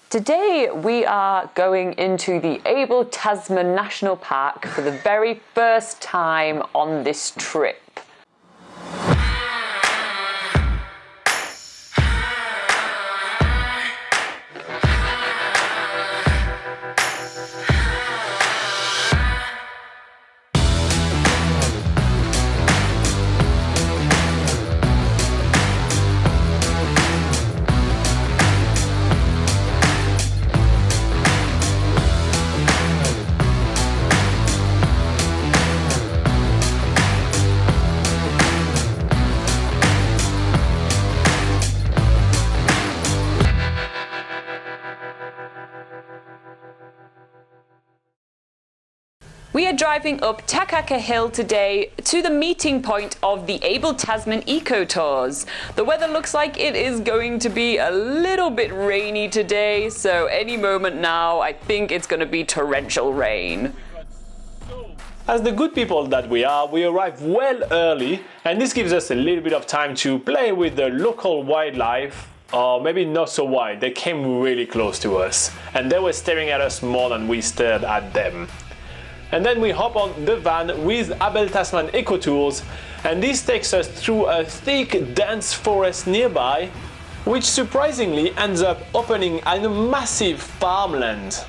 Today we are going into the Abel Tasman National Park for the very first time on this trip. We are driving up Takaka Hill today to the meeting point of the Abel Tasman Eco Tours. The weather looks like it is going to be a little bit rainy today, so any moment now I think it's going to be torrential rain. As the good people that we are, we arrive well early, and this gives us a little bit of time to play with the local wildlife. Or maybe not so wide, they came really close to us, and they were staring at us more than we stared at them. And then we hop on the van with Abel Tasman Eco Tours, and this takes us through a thick, dense forest nearby, which surprisingly ends up opening on a massive farmland.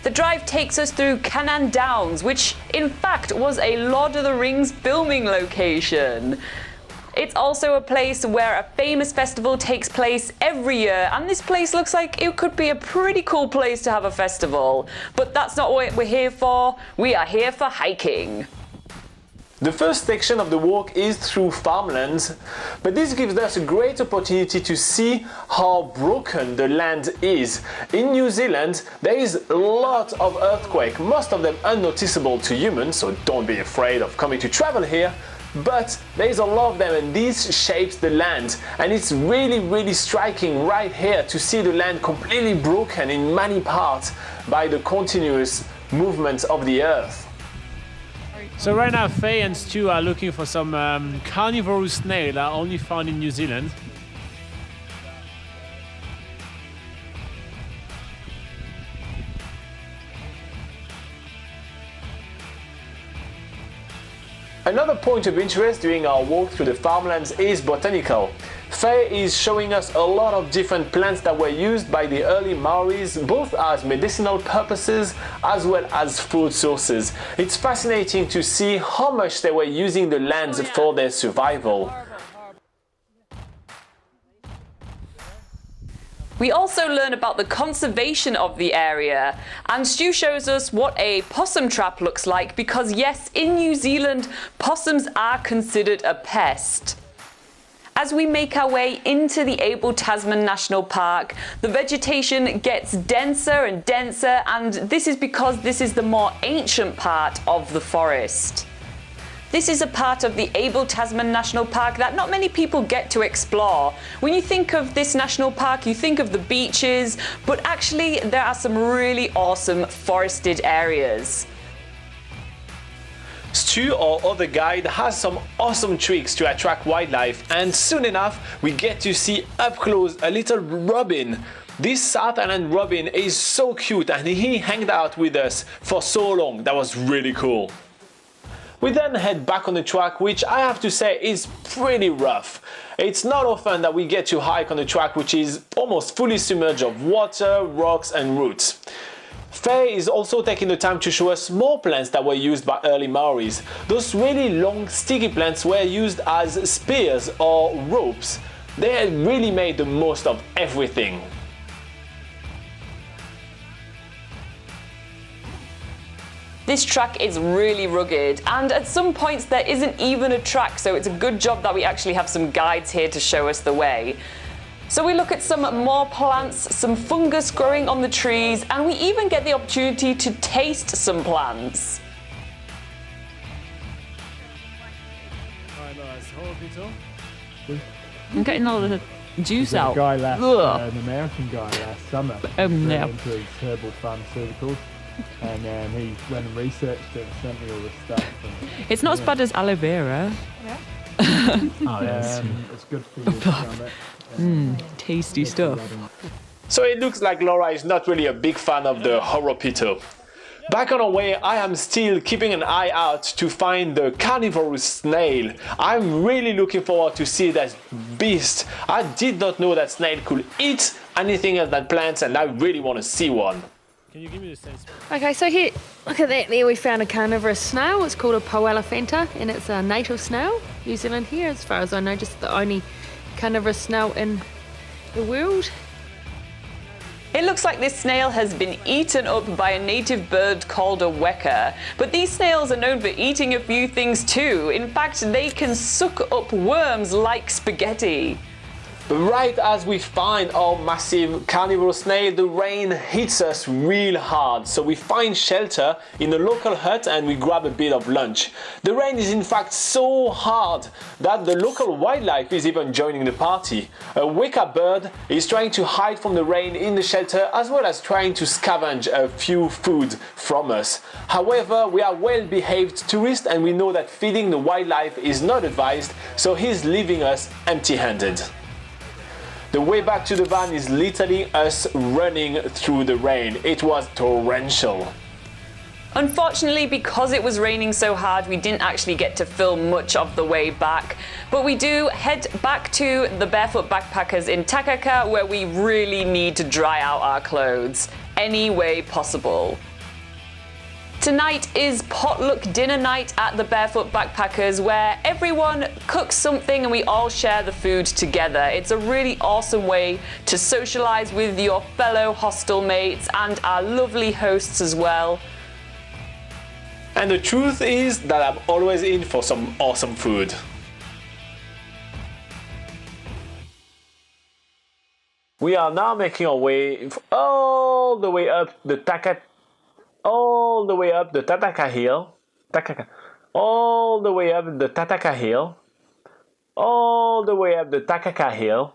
The drive takes us through Canaan Downs, which in fact was a Lord of the Rings filming location. It's also a place where a famous festival takes place every year, and this place looks like it could be a pretty cool place to have a festival. But that's not what we're here for. We are here for hiking. The first section of the walk is through farmlands, but this gives us a great opportunity to see how broken the land is. In New Zealand, there is a lot of earthquakes, most of them unnoticeable to humans, so don't be afraid of coming to travel here. But there is a lot of them, and this shapes the land, and it's really striking right here to see the land completely broken in many parts by the continuous movement of the earth. So right now Faye and Stu are looking for some carnivorous snails that are only found in New Zealand. Another point of interest during our walk through the farmlands is botanical. Faye is showing us a lot of different plants that were used by the early Maoris, both as medicinal purposes as well as food sources. It's fascinating to see how much they were using the lands for their survival. We also learn about the conservation of the area, and Stu shows us what a possum trap looks like, because yes, in New Zealand, possums are considered a pest. As we make our way into the Abel Tasman National Park, the vegetation gets denser and denser, and this is because this is the more ancient part of the forest. This is a part of the Abel Tasman National Park that not many people get to explore. When you think of this national park, you think of the beaches, but actually there are some really awesome forested areas. Stu, our other guide, has some awesome tricks to attract wildlife, and soon enough we get to see up close a little robin. This South Island robin is so cute, and he hanged out with us for so long. That was really cool. We then head back on the track, which I have to say is pretty rough. It's not often that we get to hike on a track which is almost fully submerged of water, rocks and roots. Faye is also taking the time to show us more plants that were used by early Maoris. Those really long sticky plants were used as spears or ropes. They had really made the most of everything. This track is really rugged, and at some points there isn't even a track, so it's a good job that we actually have some guides here to show us the way. So we look at some more plants, some fungus growing on the trees, and we even get the opportunity to taste some plants. I'm getting all the juice out. Guy left, an American guy last summer. Yeah. Into his herbal pharmaceuticals. And then he went and researched it and sent me all this stuff. And, It's not as bad as aloe vera. it's good for you. Tasty stuff. So it looks like Laura is not really a big fan of the horopito. Back on our way, I am still keeping an eye out to find the carnivorous snail. I'm really looking forward to see that beast. I did not know that snail could eat anything else than plants, and I really want to see one. Can you give me the sense? Okay, so here, look at that there, we found a carnivorous snail. It's called a poelephanta, and it's a native snail. New Zealand here, as far as I know, just the only carnivorous snail in the world. It looks like this snail has been eaten up by a native bird called a weka. But these snails are known for eating a few things too. In fact, they can suck up worms like spaghetti. But right as we find our massive carnivorous snail, the rain hits us real hard. So we find shelter in a local hut and we grab a bit of lunch. The rain is in fact so hard that the local wildlife is even joining the party. A weka bird is trying to hide from the rain in the shelter, as well as trying to scavenge a few food from us. However, we are well-behaved tourists and we know that feeding the wildlife is not advised, so he's leaving us empty-handed. The way back to the van is literally us running through the rain. It was torrential. Unfortunately, because it was raining so hard, we didn't actually get to film much of the way back. But we do head back to the Barefoot Backpackers in Takaka, where we really need to dry out our clothes any way possible. Tonight is potluck dinner night at the Barefoot Backpackers, where everyone cooks something and we all share the food together. It's a really awesome way to socialize with your fellow hostel mates and our lovely hosts as well. And the truth is that I'm always in for some awesome food. We are now making our way all the way up the Takaka Hill, all the way up the Takaka Hill, all the way up the Takaka Hill,